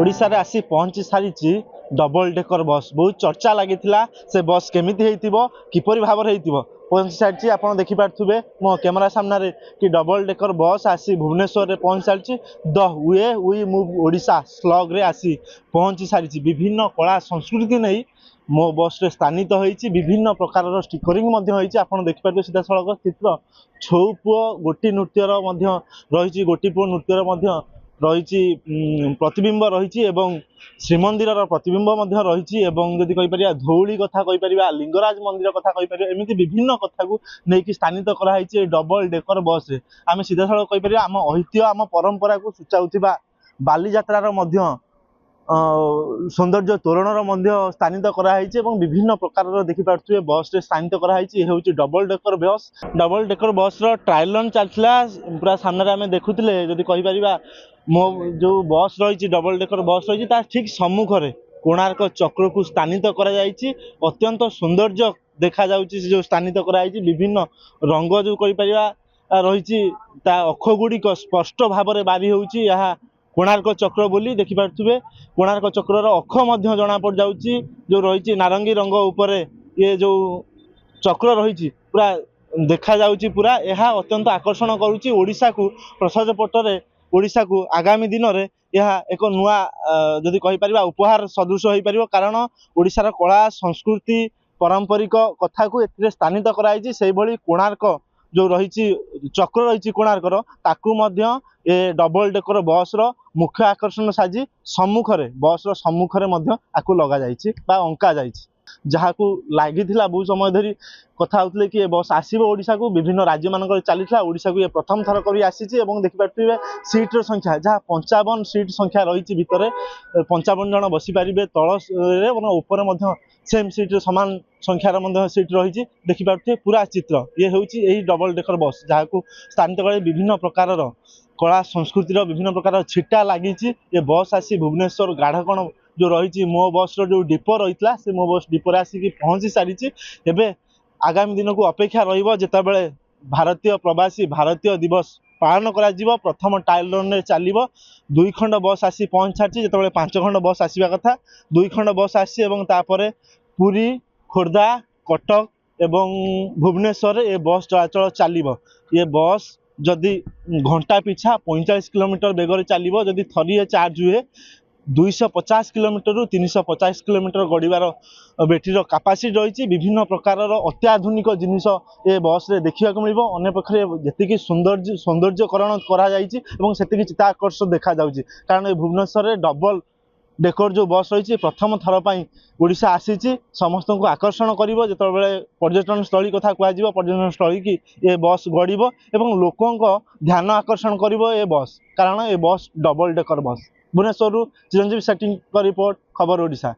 ओडिशा रे आसी पहुंची सारी डबल डेकर बस बहुत चर्चा लगी से बस केमिति हेतिबो किपरि भाबर हेतिबो पहुंची सारी आप देखिपे मो कैमरा सामने कि डबल डेकर बस आसी भुवनेश्वर रे पहुंची सारी the way we move Odisha स्लग रे आसी पहुंची सारी विभिन्न कला संस्कृति नहीं मो बस रे स्थानित होईची विभिन्न प्रकार स्टिकरिंग आप देखिपारे सीधा सड़क चित्र छौ पुओ गोटी नृत्यर रही गोटी पुओ नृत्यर रही प्रतिबिंब रही श्रीमंदिर प्रतिबिंब रही जदि कहीपर धौली कथा कहीपर लिंगराज मंदिर कथा कहीपर एमती विभिन्न कथा को लेकिन स्थानित कराई डबल डेकर बस रे आम सीधा सड़क कहीपर आम ऐतिह्य आम परंपरा को सूचाउथिबा बालीजात्रार सौंदर्य तोरणर स्थानित कराई विभिन्न प्रकार देखिपे बस रे स्थानित कराई double decker bus trial run चलता पूरा सामने आम देखुले जदि कहीपर मो जो बस रही डबल डेकर बस रही ठीक सम्मुखें कोणार्क चक्र को स्थानित कराई अत्यंत सौंदर्य देखा जो स्थानित कराई विभिन्न रंग जो कहीपर रही अखगुड़िक स्पष्ट भाव में बारी होची कोणार्क चक्र बोली देखिपे कोणार्क चक्र अख जना पड़ जाऊँगी जो रही नारंगी रंग उपरे ये जो चक्र रही पूरा देखा जाऊँगी पूरा यह अत्यंत आकर्षण करुच्ची ओडिशा को प्रसाद पटरे ओडिशा को आगामी दिन में यह एक नुआ जदि कहीपर उपहार सदृश हो पार कारण ओडिशार कला संस्कृति पारंपरिक कथा को स्थानित कराई से कोणार्क जो रही चक्र रही कोणार्कर ताकू ए डबल डेकर बस मुख्य आकर्षण साजी सम्मुखें बस सम्मुखें लगा अंका जा जहाँ को लगी बहुत समय धरी कथा होते कि बस आसो ओडिशा को विभिन्न राज्य मान चलता ओडिशा को ये प्रथम थर कर आसी देखिपे सीट्र संख्या जहाँ 55 सीट संख्या रही भितर 55 जन बसीपारे तल उपर सेम सीट्रे सामान संख्यार सीट रही देखिपे पूरा चित्र ये हूँ डबल डेकर बस जहाँ को स्थानित कर विभिन्न प्रकार कला संस्कृतिर विभिन्न प्रकार छिटा लगी ये बस आसी भुवनेश्वर गाढ़कण जो रही मो बस जो डिपो रही से मो बस डिपोरे आसिक पहुँची सारी एवं आगामी दिन को अपेक्षा रहा भारतीय प्रवासी भारतीय दिवस पालन करा प्रथम ट्रायल रन में चलो 2 खंड बस आसी पहुँच सारी जो 5 खंड बस आसवा कथा 2 खंड बस आसी पुरी खोर्धा कटक एवं भुवनेश्वर ये बस चलाचल चलो ये बस जदि घंटा पिछा 45 किलोमीटर बेगर चलो जदि थरिए चार्ज हुए 250 किलोमीटर रु 350 किलोमीटर गड़िबार बैटेरी कैपेसिटी रही विभिन्न प्रकार अत्याधुनिक जिनिस ये बस रे देखा मिल अने पक्षे जी सौंदर्यकरण कर चित्ताकर्षक देखा जाऊँगी कारण भुवनेश्वर डबल डेकर जो बस रही प्रथम थर पर ओडिशा आसी समस्त को आकर्षण कर पर्यटन स्थली कथा कह पर्यटन स्थली की ये बस गड़ब और लोकों ध्यान आकर्षण कर बस कारण ये बस double decker bus Bhubaneswar Chiranjeevi Shetty report खबर ओडिशा।